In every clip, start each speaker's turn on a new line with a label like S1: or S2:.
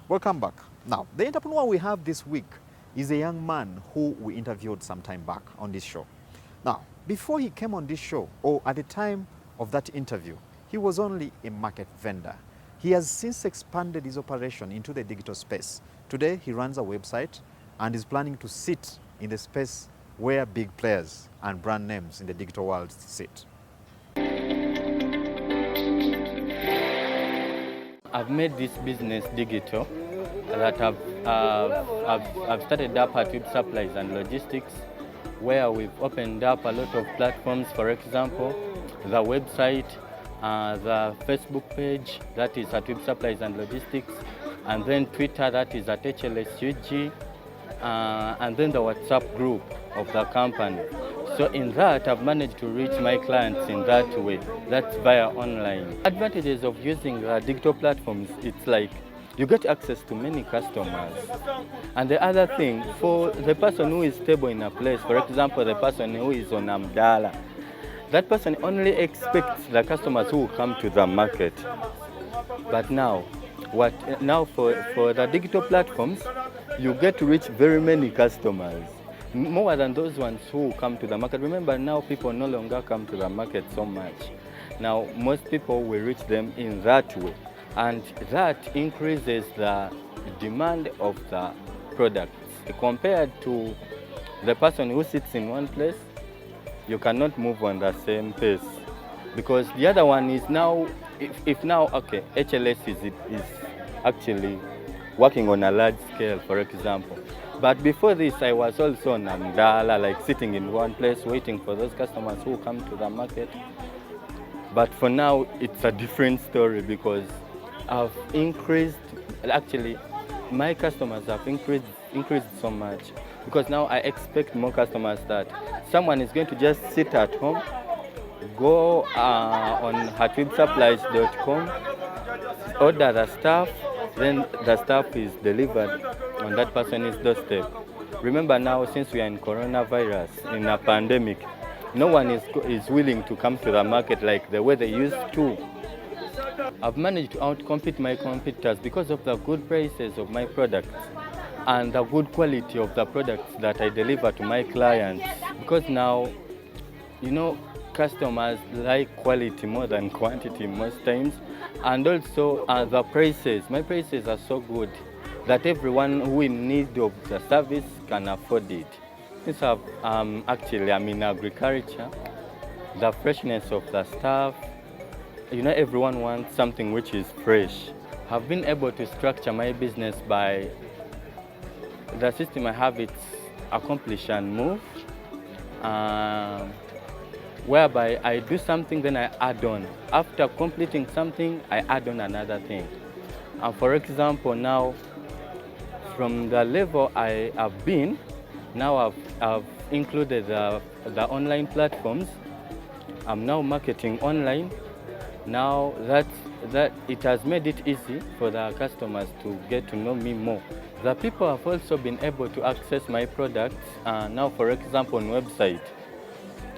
S1: Welcome back. Now, the entrepreneur we have this week is a young man who we interviewed some time back on this show. Now, before he came on this show, or at the time of that interview, he was only a market vendor. He has since expanded his operation into the digital space. Today, he runs a website and is planning to sit in the space where big players and brand names in the digital world sit.
S2: I've made this business digital that I've started up at Web Supplies and Logistics, where we've opened up a lot of platforms. For example, the website, the Facebook page, that is at Web Supplies and Logistics, and then Twitter, that is at HLSUG, and then the WhatsApp group of the company. So in that, I've managed to reach my clients in that way. That's via online. Advantages of using digital platforms, it's like you get access to many customers. And the other thing, for the person who is stable in a place, for example, the person who is on Amdala, that person only expects the customers who come to the market. But now, for the digital platforms, you get to reach very many customers, more than those ones who come to the market. Remember, now people no longer come to the market so much. Now, most people will reach them in that way. And that increases the demand of the products. Compared to the person who sits in one place, you cannot move on the same pace. Because the other one is now, if now, okay, HLS is actually working on a large scale, for example. But before this, I was also on Amdala, like sitting in one place, waiting for those customers who come to the market. But for now, it's a different story because I've increased, actually, my customers have increased so much because now I expect more customers that someone is going to just sit at home, go on hatwebsupplies.com, order the stuff, then the stuff is delivered on that person's doorstep. Remember now, since we are in coronavirus, in a pandemic, no one is willing to come to the market like the way they used to. I've managed to outcompete my competitors because of the good prices of my products and the good quality of the products that I deliver to my clients. Because now, you know, customers like quality more than quantity most times. And also the prices. My prices are so good that everyone who in need of the service can afford it. Since I'm in agriculture, the freshness of the stuff, you know, everyone wants something which is fresh. I've been able to structure my business by the system I have. It's accomplish and move, whereby I do something, then I add on. After completing something, I add on another thing. For example, now, from the level I have been, now I've included the online platforms. I'm now marketing online. Now that it has made it easy for the customers to get to know me more. The people have also been able to access my products. Now, for example, on website.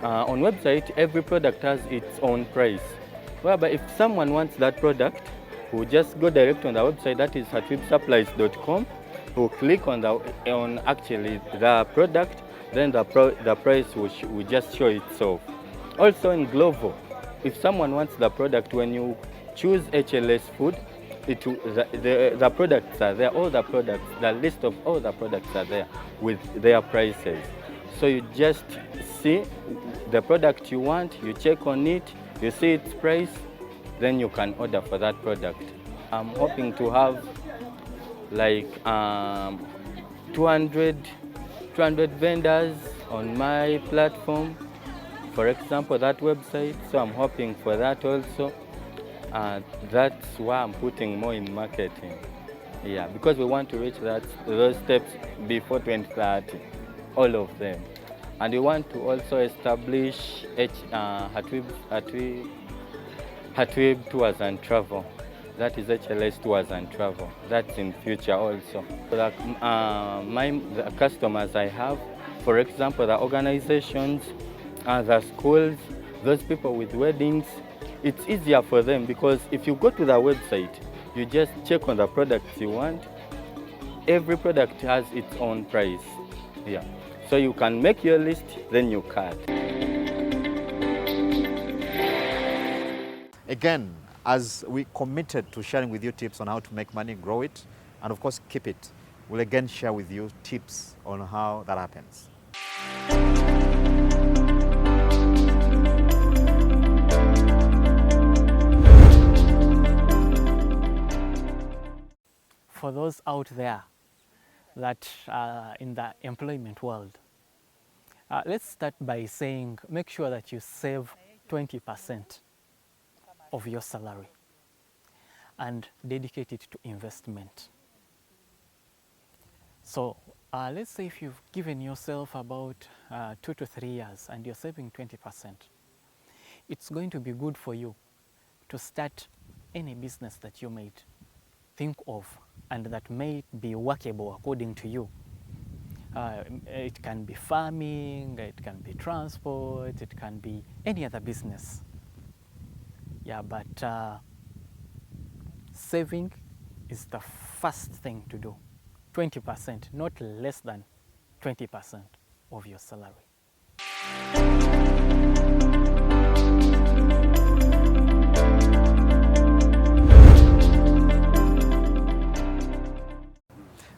S2: On website, every product has its own price. Whereby if someone wants that product, who just go direct on the website, that is at websupplies.com, who click on actually the product, then the price will just show itself. Also in Glovo, if someone wants the product, when you choose HLS food, the products are there, all the products, the list of all the products are there with their prices. So you just see the product you want, you check on it, you see its price, then you can order for that product. I'm hoping to have like 200 vendors on my platform. For example, that website, so I'm hoping for that also. That's why I'm putting more in marketing. Yeah, because we want to reach those steps before 2030, all of them. And we want to also establish Hatweb Tours and Travel. That is HLS Tours and Travel. That's in future also. The customers I have, for example, the organizations, the schools, those people with weddings, it's easier for them because if you go to the website, You just check on the products you want. Every product has its own price. Yeah. So you can make your list, then you cut.
S1: Again, as we committed to sharing with you tips on how to make money, grow it, and of course keep it, we'll again share with you tips on how that happens.
S3: For those out there that are in the employment world, let's start by saying make sure that you save 20% of your salary and dedicate it to investment. So let's say if you've given yourself about 2 to 3 years and you're saving 20%, it's going to be good for you to start any business that you might think of and that may be workable according to you. It can be farming, it can be transport, it can be any other business. Yeah, but saving is the first thing to do. 20%, not less than 20% of your salary.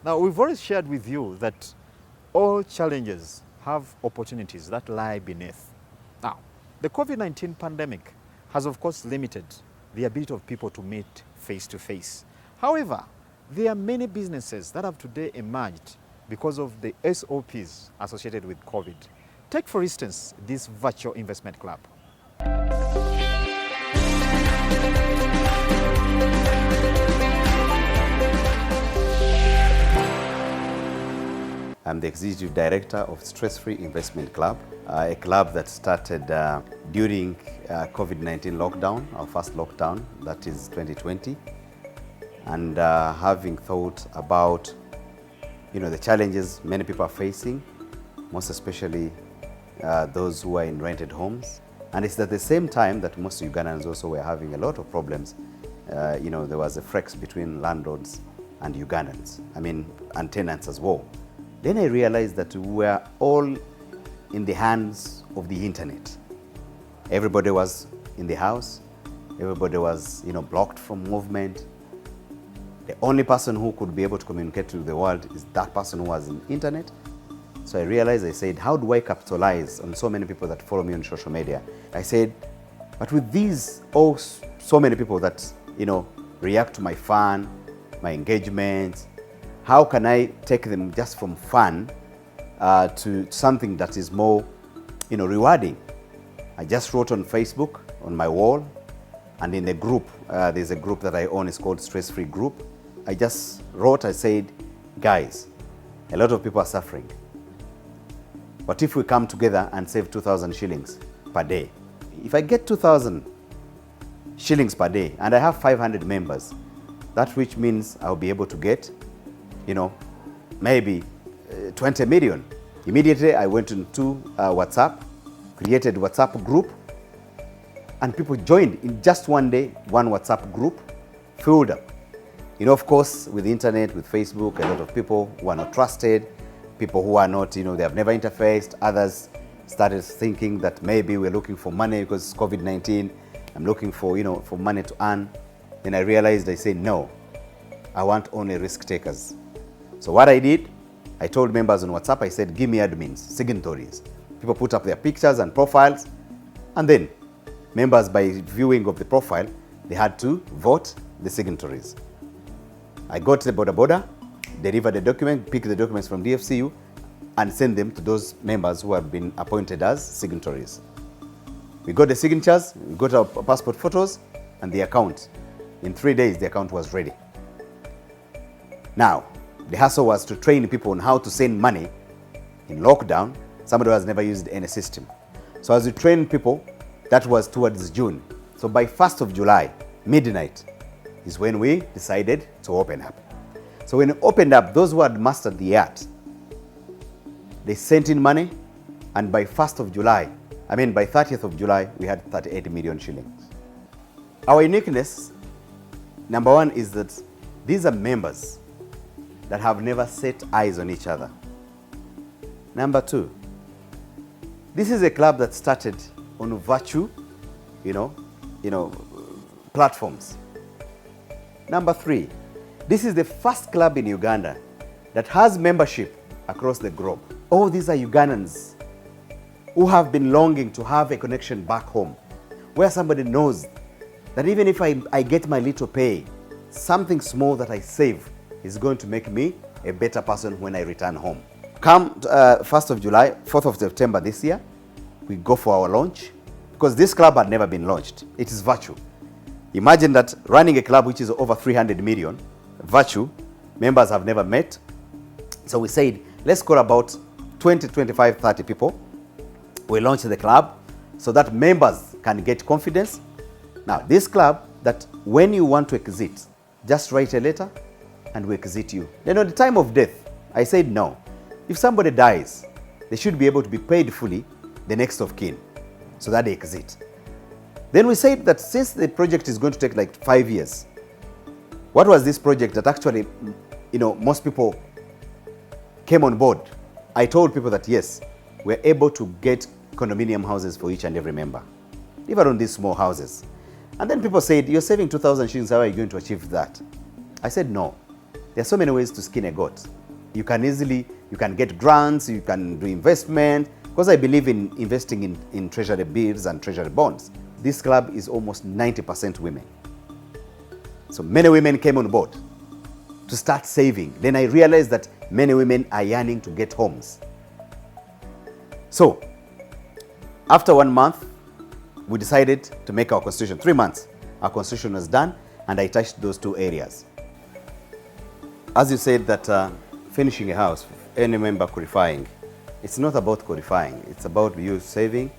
S1: Now, we've already shared with you that all challenges have opportunities that lie beneath. Now, the COVID-19 pandemic has, of course, limited the ability of people to meet face to face. However, there are many businesses that have today emerged because of the SOPs associated with COVID. Take, for instance, this virtual investment club.
S4: I'm the executive director of Stress-Free Investment Club, a club that started during COVID-19 lockdown, our first lockdown, that is 2020. And having thought about, the challenges many people are facing, most especially those who are in rented homes. And it's at the same time that most Ugandans also were having a lot of problems. There was a fracas between landlords and Ugandans, and tenants as well. Then I realized that we were all in the hands of the internet. Everybody was in the house. Everybody was, blocked from movement. The only person who could be able to communicate to the world is that person who was in internet. So I realized, I said, how do I capitalize on so many people that follow me on social media? I said, but with these, so many people that, react to my fun, my engagement, how can I take them just from fun to something that is more, rewarding? I just wrote on Facebook, on my wall, and in the group, there's a group that I own, it's called Stress Free Group. I just wrote, I said, guys, a lot of people are suffering. But if we come together and save 2,000 shillings per day, if I get 2,000 shillings per day and I have 500 members, that which means I'll be able to get, maybe 20 million. Immediately I went into WhatsApp, created WhatsApp group, and people joined in just one day, one WhatsApp group filled up. Of course, with the internet, with Facebook, a lot of people who are not trusted, people who are not, they have never interfaced. Others started thinking that maybe we're looking for money because it's COVID-19. I'm looking for, for money to earn. Then I realized, I said, no, I want only risk takers. So what I did, I told members on WhatsApp, I said, give me admins, signatories. People put up their pictures and profiles, and then members, by viewing of the profile, they had to vote the signatories. I got the boda, delivered the document, pick the documents from DFCU, and send them to those members who have been appointed as signatories. We got the signatures, we got our passport photos, and the account. In 3 days, the account was ready. Now, the hassle was to train people on how to send money in lockdown. Somebody who has never used any system. So as we trained people, that was towards June. So by 1st of July, midnight, is when we decided to open up. So when we opened up, those who had mastered the art, they sent in money, and by 1st of July, by 30th of July, we had 38 million shillings. Our uniqueness Number one is that these are members that have never set eyes on each other. Number two, this is a club that started on virtue, platforms. Number three, this is the first club in Uganda that has membership across the globe. All these are Ugandans who have been longing to have a connection back home, where somebody knows that even if I get my little pay, something small that I save is going to make me a better person when I return home. Come 1st of July, 4th of September this year, we go for our launch, because this club had never been launched. It is virtue. Imagine that running a club which is over 300 million, virtue, members have never met. So we said, let's call about 20, 25, 30 people. We launched the club so that members can get confidence. Now, this club, that when you want to exit, just write a letter and we exit you. Then at the time of death, I said no. If somebody dies, they should be able to be paid fully the next of kin so that they exit. Then we said that since the project is going to take like 5 years, what was this project that actually, most people came on board? I told people that yes, we're able to get condominium houses for each and every member, even on these small houses. And then people said, you're saving 2,000 shillings, how are you going to achieve that? I said, no. There are so many ways to skin a goat. You can get grants, you can do investment, because I believe in investing in treasury bills and treasury bonds. This club is almost 90% women. So many women came on board to start saving. Then I realized that many women are yearning to get homes. So after 1 month, we decided to make our constitution. 3 months, our constitution was done, and I touched those 2 areas. As you said that finishing a house, any member qualifying, it's not about qualifying. It's about you saving,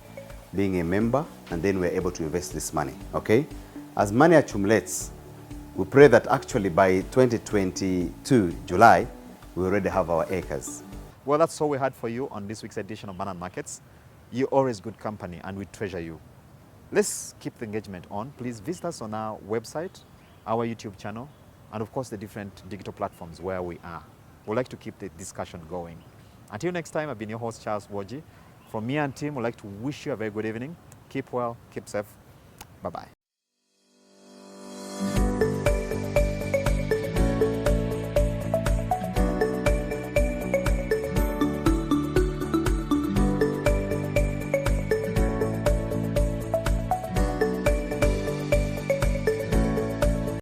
S4: being a member, and then we're able to invest this money, okay? As money accumulates, we pray that actually by 2022, July, we already have our acres.
S1: Well, that's all we had for you on this week's edition of Banana Markets. You're always good company and we treasure you. Let's keep the engagement on. Please visit us on our website, our YouTube channel, and of course the different digital platforms where we are. We'd like to keep the discussion going. Until next time, I've been your host, Charles Woji. From me and team, we'd like to wish you a very good evening. Keep well, keep safe. Bye-bye.